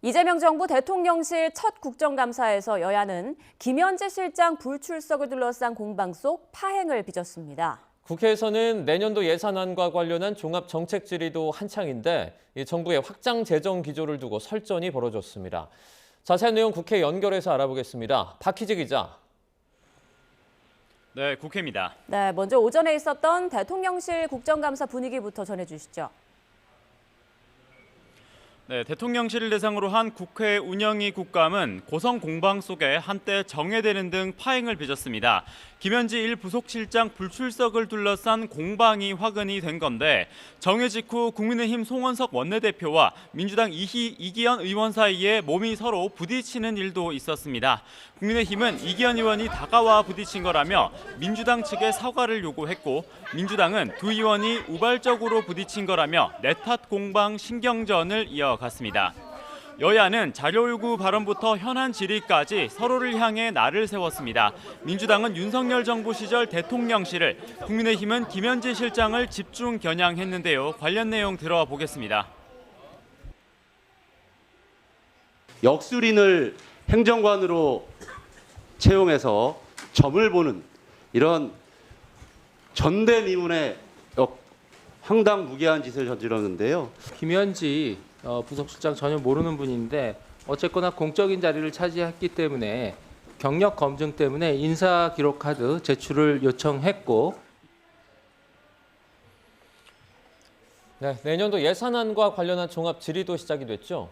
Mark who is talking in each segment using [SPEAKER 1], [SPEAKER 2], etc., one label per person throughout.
[SPEAKER 1] 이재명 정부 대통령실 첫 국정감사에서 여야는 김현지 실장 불출석을 둘러싼 공방 속 파행을 빚었습니다.
[SPEAKER 2] 국회에서는 내년도 예산안과 관련한 종합정책 질의도 한창인데 정부의 확장 재정 기조를 두고 설전이 벌어졌습니다. 자세한 내용 국회 연결해서 알아보겠습니다. 박희지 기자.
[SPEAKER 3] 네, 국회입니다.
[SPEAKER 1] 네, 먼저 오전에 있었던 대통령실 국정감사 분위기부터 전해주시죠.
[SPEAKER 3] 네, 대통령실을 대상으로 한 국회 운영위 국감은 고성 공방 속에 한때 정해되는 등 파행을 빚었습니다. 김현지 1부속실장 불출석을 둘러싼 공방이 화근이 된 건데 정회 직후 국민의힘 송원석 원내대표와 민주당 이기현 의원 사이에 몸이 서로 부딪히는 일도 있었습니다. 국민의힘은 이기현 의원이 다가와 부딪힌 거라며 민주당 측에 사과를 요구했고 민주당은 두 의원이 우발적으로 부딪힌 거라며 내탓 공방 신경전을 이어갔습니다. 여야는 자료 요구 발언부터 현안 질의까지 서로를 향해 날을 세웠습니다. 민주당은 윤석열 정부 시절 대통령실을, 국민의힘은 김현지 실장을 집중 겨냥했는데요. 관련 내용 들어와 보겠습니다.
[SPEAKER 4] 역술인을 행정관으로 채용해서 점을 보는 이런 전대미문의 황당무계한 짓을 저질렀는데요.
[SPEAKER 5] 김현지 부속실장 전혀 모르는 분인데 어쨌거나 공적인 자리를 차지했기 때문에 경력 검증 때문에 인사 기록 카드 제출을 요청했고
[SPEAKER 2] 네, 내년도 예산안과 관련한 종합 질의도 시작이 됐죠.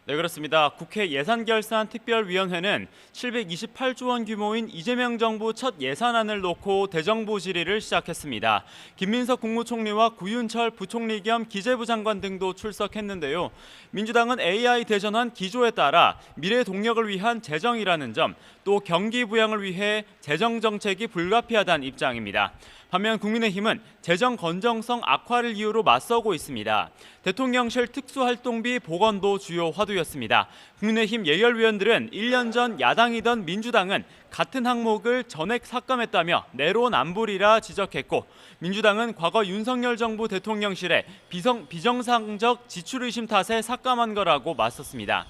[SPEAKER 3] 네, 그렇습니다. 국회 예산결산특별위원회는 728조 원 규모인 이재명 정부 첫 예산안을 놓고 대정부 질의를 시작했습니다. 김민석 국무총리와 구윤철 부총리 겸 기재부 장관 등도 출석했는데요. 민주당은 AI 대전환 기조에 따라 미래 동력을 위한 재정이라는 점, 또 경기 부양을 위해 재정 정책이 불가피하다는 입장입니다. 반면 국민의힘은 재정 건정성 악화를 이유로 맞서고 있습니다. 대통령실 특수활동비 복원도 주요 화두였습니다. 국민의힘 예결위원들은 1년 전 야당이던 민주당은 같은 항목을 전액 삭감했다며 내로남불이라 지적했고 민주당은 과거 윤석열 정부 대통령실에 비정상적 지출의심 탓에 삭감한 거라고 맞섰습니다.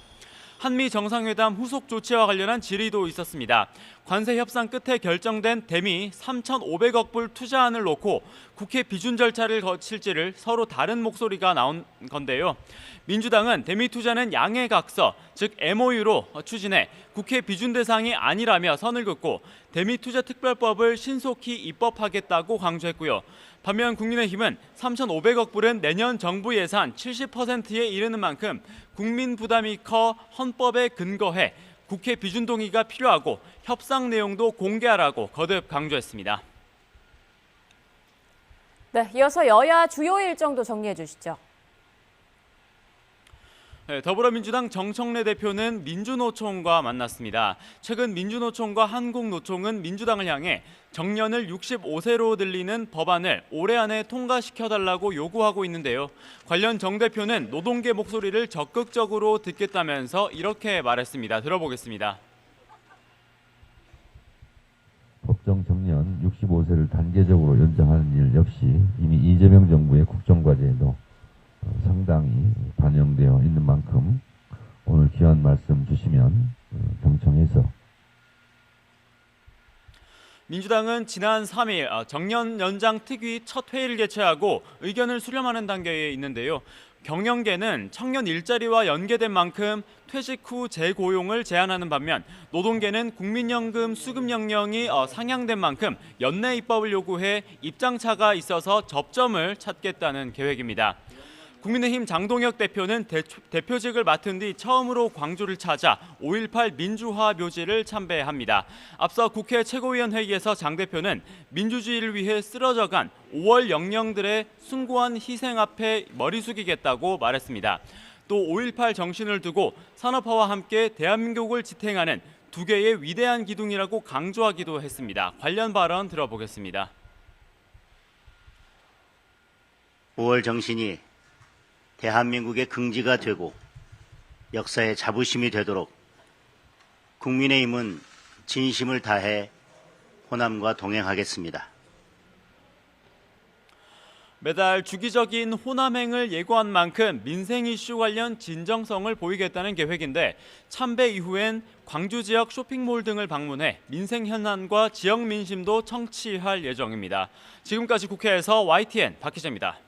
[SPEAKER 3] 한미 정상회담 후속 조치와 관련한 질의도 있었습니다. 관세 협상 끝에 결정된 대미 3,500억 불 투자안을 놓고 국회 비준 절차를 거칠지를 서로 다른 목소리가 나온 건데요. 민주당은 대미 투자는 양해각서, 즉 MOU로 추진해 국회 비준 대상이 아니라며 선을 긋고 대미 투자 특별법을 신속히 입법하겠다고 강조했고요. 반면 국민의힘은 3,500억 불은 내년 정부 예산 70%에 이르는 만큼 국민 부담이 커 헌법에 근거해 국회 비준 동의가 필요하고 협상 내용도 공개하라고 거듭 강조했습니다.
[SPEAKER 1] 네, 이어서 여야 주요 일정도 정리해 주시죠.
[SPEAKER 3] 네, 더불어민주당 정청래 대표는 민주노총과 만났습니다. 최근 민주노총과 한국노총은 민주당을 향해 정년을 65세로 늘리는 법안을 올해 안에 통과시켜달라고 요구하고 있는데요. 관련 정 대표는 노동계 목소리를 적극적으로 듣겠다면서 이렇게 말했습니다. 들어보겠습니다.
[SPEAKER 6] 법정 정년 65세를 단계적으로 연장하는 일 역시 이미 이재명 정부의 국정과제에도 상당히 반영되어 있는 만큼 오늘 귀한 말씀 주시면 경청해서
[SPEAKER 3] 민주당은 지난 3일 정년 연장 특위 첫 회의를 개최하고 의견을 수렴하는 단계에 있는데요. 경영계는 청년 일자리와 연계된 만큼 퇴직 후 재고용을 제한하는 반면 노동계는 국민연금 수급연령이 상향된 만큼 연내 입법을 요구해 입장차가 있어서 접점을 찾겠다는 계획입니다. 국민의힘 장동혁 대표는 대표직을 맡은 뒤 처음으로 광주를 찾아 5.18 민주화 묘지를 참배합니다. 앞서 국회 최고위원회의에서 장 대표는 민주주의를 위해 쓰러져간 5월 영령들의 숭고한 희생 앞에 머리 숙이겠다고 말했습니다. 또 5.18 정신을 두고 산업화와 함께 대한민국을 지탱하는 두 개의 위대한 기둥이라고 강조하기도 했습니다. 관련 발언 들어보겠습니다.
[SPEAKER 7] 5월 정신이 대한민국의 긍지가 되고 역사의 자부심이 되도록 국민의힘은 진심을 다해 호남과 동행하겠습니다.
[SPEAKER 3] 매달 주기적인 호남행을 예고한 만큼 민생 이슈 관련 진정성을 보이겠다는 계획인데 참배 이후엔 광주 지역 쇼핑몰 등을 방문해 민생 현안과 지역 민심도 청취할 예정입니다. 지금까지 국회에서 YTN 박 기자입니다.